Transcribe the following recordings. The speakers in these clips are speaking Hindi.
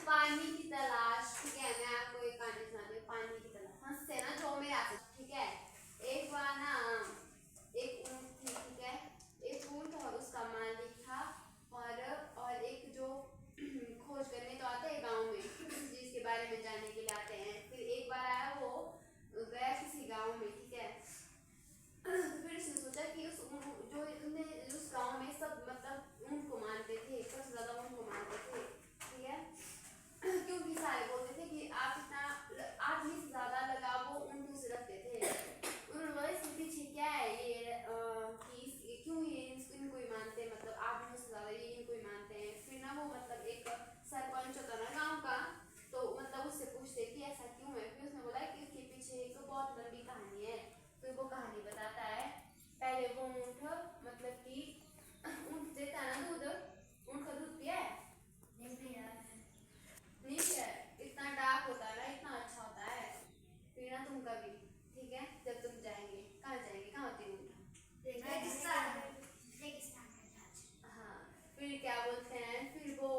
पानी की तलाश, ठीक है। मैं आपको एक कहानी सुनाती हूँ, पानी की तलाश। हंसते ना जो मेरे आते, ठीक है। एक बार ना एक ऊंट थी, ठीक है। एक ऊंट और उसका मालिक था, और एक जो खोज करने तो आते हैं गांव में, जिसके बारे में जानने के लिए आते हैं। फिर एक बार आया, वो गया किसी गांव में, ठीक है। फिर उसने सोचा कि उस गांव में सब मतलब ऊंट को मानते थे, सबसे ज्यादा ऊंट को मानते थे, ठीक है। क्योंकि सारे बोलते थे कि आप इतना आदमी से ज्यादा लगाव वो ऊंटों से रखते थे। उन्होंने बोला इसके पीछे क्या है, ये कि क्यों ये इनको ही मानते हैं, मतलब आदमियों से ज्यादा ये इनको ही मानते हैं। फिर ना वो मतलब एक सरपंच होता ना गाँव का, तो मतलब उससे पूछते कि ऐसा क्यों है। फिर उसने बोला कि इसके पीछे एक बहुत लंबी कहानी है। फिर वो कहानी बताता है। पहले वो ऊंट मतलब कि ऊंट देता है ना दूध, ऊंट का दूध पिया है? नहीं पिया है। इतना डार्क होता है ना, इतना अच्छा होता है, पीना तुम कभी, ठीक है। जब तुम जाएंगे, कहाँ जाएंगे, कहाँ होती है ऊंट? हाँ। फिर क्या बोलते हैं, फिर वो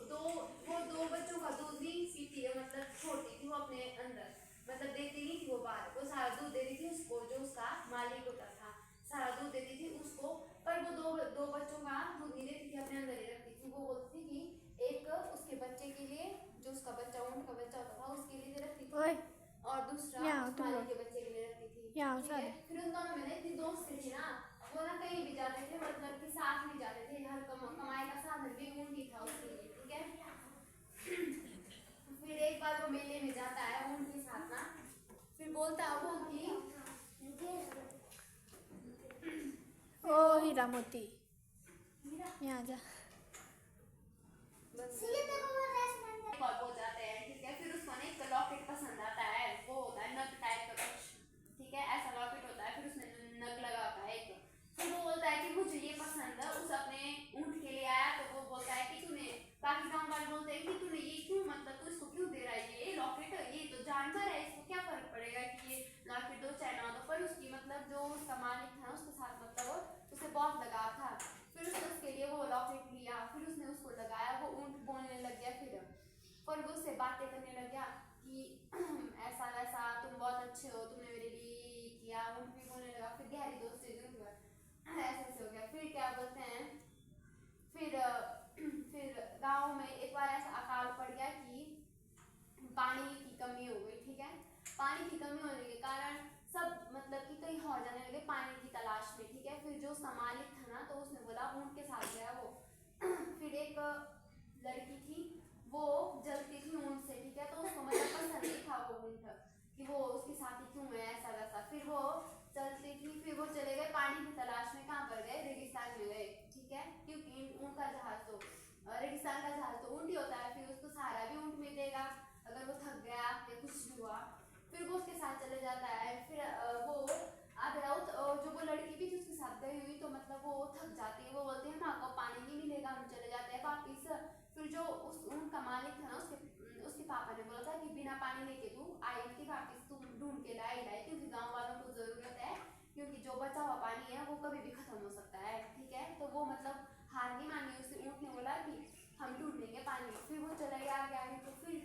दो बच्चों का दूध नहीं पीती है, मतलब छोड़ती थी वो अपने अंदर, मतलब देती नहीं थी वो बाहर, वो सारा दूध देती थी उसको, जो उसका मालिक होता था, सारा दूध देती थी उसको। पर वो दो बच्चों का दूध नहीं देती थी, अपने अंदर ही रखती थी। वो बोलती थी कि एक उसके बच्चे के लिए, जो उसका बच्चा ऊंट का बच्चा होता था उसके लिए रखती थी, और दूसरा उस मालिक के बच्चे के लिए रखती थी, ठीक है। फिर उन दोनों में ना इतनी दोस्ती थी ना, वो ना कहीं भी जाते थे, मतलब कि साथ में जाते थे, हर कमाई का साधन भी ऊंट ही था उसके लिए, ठीक है। फिर एक बार वो मेले में जाता है ऊंट के साथ ना, फिर बोलता है वो कि ओ हीरा मोती यहाँ जा। हो जाते हैं, ठीक है। फिर उसको ना एक लॉकेट पसंद आता है, वो होता है नग टाइप का कुछ, ठीक है, ऐसा लॉकेट होता है। फिर उसने नग लगा होता है एक। फिर वो बोलता है कि मुझे ये पसंद है, उस अपने ऊंट के लिए आया, तो वो बोलता है कि तूने, बाकी गाँव वाले बोलते हैं कि तूने ये क्यों, मतलब तू इसको क्यों दे रहा है ये लॉकेट, ये तो जानवर है, इसको क्या फर्क पड़ेगा कि ये लॉकेट दो चाहे ना दो। पर उसकी मतलब जो उसका मालिक था उसके साथ मतलब उसे बहुत लगाव था। फिर उसने उसके लिए वो लॉकेट लिया, फिर उसने उसको लगाया, वो ऊंट बोलने लग गया। फिर वो उससे बातें करने लग गया कि ऐसा वैसा, तुम बहुत अच्छे हो, तुमने मेरे लिए किया। ऊंट भी बोलने लगा, फिर गहरी दोस्ती ऐसे ऐसे हो गया। फिर क्या बोलते हैं, फिर गांव में एक बार ऐसा अकाल पड़ गया कि पानी की कमी हो गई, ठीक है। पानी की कमी होने के कारण सब मतलब कि कहीं और जाने लगे पानी की तलाश में, ठीक है। फिर जो उसका मालिक था ना, तो उसने बोला, ऊंट के साथ गया वो। फिर एक लड़की थी, वो जलती थी ऊंट से, ठीक है। तो उसको मतलब पसंद नहीं था वो ऊंट, कि वो उसके साथ ही क्यों है, ऐसा वैसा। फिर वो चलती थी, फिर वो चले गए पानी की तलाश में, कहाँ पर गए, रेगिस्तान में गए, ठीक है। क्योंकि ऊंट का जहाज तो रेगिस्तान का जहाज तो ऊंट ही होता है, फिर उसको सहारा भी ऊंट मिलेगा अगर वो थक गया या कुछ भी हुआ। फिर वो उसके साथ चले जाता है। फिर वो आधे रात जो वो लड़की भी थी उसके साथ गई हुई, तो मतलब वो थक जाती है, वो बोलती है ना आपको पानी नहीं मिलेगा, हम चले जाते हैं वापिस। फिर जो उस ऊंट का मालिक था ना, उसके पापा ने बोला था कि बिना पानी लेके तू आई थी वापिस, तू ढूंढ के लाई, क्योंकि गाँव वालों को जरूरत है, क्योंकि जो बचा हुआ पानी है वो कभी भी खत्म हो सकता है, ठीक है। तो वो मतलब हार नहीं मानी, उसे ऊंट ने बोला कि हम ढूंढ लेंगे पानी। फिर वो चला गया आगे आगे, तो फिर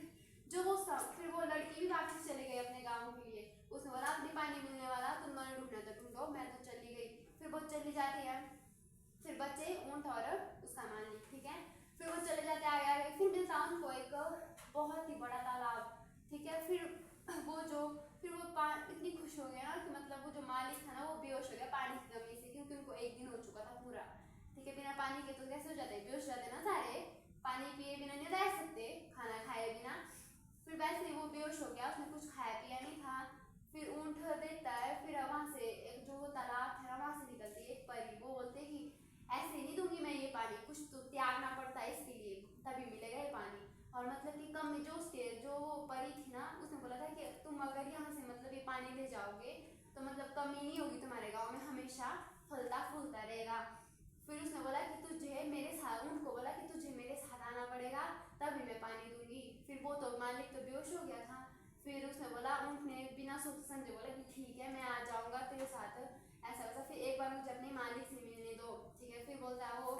वो लड़की भी वापस चली गई अपने गाँव के लिए। उसने बोला अब नहीं पानी मिलने वाला, तुम दोनों ढूंढना तो ढूंढो, मैं तो चली गई। फिर वो चली जाती है, फिर बच्चे ऊंट और उसका मालिक, ठीक है। फिर वो चले जाते आगे आगे, फिर मिलता उनको एक बहुत ही बड़ा तालाब, ठीक है। फिर वो इतनी खुश हो गया ना कि मतलब वो जो मालिक था ना, वो बेहोश हो गया पानी की कमी से, क्योंकि उनको एक दिन हो चुका था पूरा, ठीक है। बिना पानी के तो कैसे हो जाते हैं, बेहोश जाते ना सारे, पानी पिए बिना नहीं रह सकते, खाना खाए बिना। फिर वैसे ही वो बेहोश हो गया, उसने कुछ खाया पिया नहीं था। फिर ऊंट देखता है, फिर वहां से एक जो वो तालाब है वहां से निकलती है एक परी। वो बोलते हैं कि ऐसे नहीं दूंगी मैं ये पानी, कुछ तो त्यागना पड़ता है इसके लिए, तभी मिलेगा ये पानी। और मतलब कि कम में जो वो परी थी ना, उसने बोला था कि तुम अगर यहाँ से मतलब ये पानी ले जाओगे तो मतलब कमी नहीं होगी तुम्हारे गाँव में, हमेशा फलता फूलता रहेगा। फिर उसने बोला कि तुझे मेरे साथ, ऊंट को बोला कि तुझे मेरे साथ आना पड़ेगा, तभी मैं पानी दूंगी। फिर वो तो मालिक तो बेहोश हो गया था। फिर उसने बोला, ऊंट ने बिना सोचे समझे बोला कि ठीक है मैं आ जाऊंगा तेरे साथ, ऐसा वैसा। फिर एक बार मुझे अपने मालिक से मिलने दो, ठीक है। फिर बोलता है वो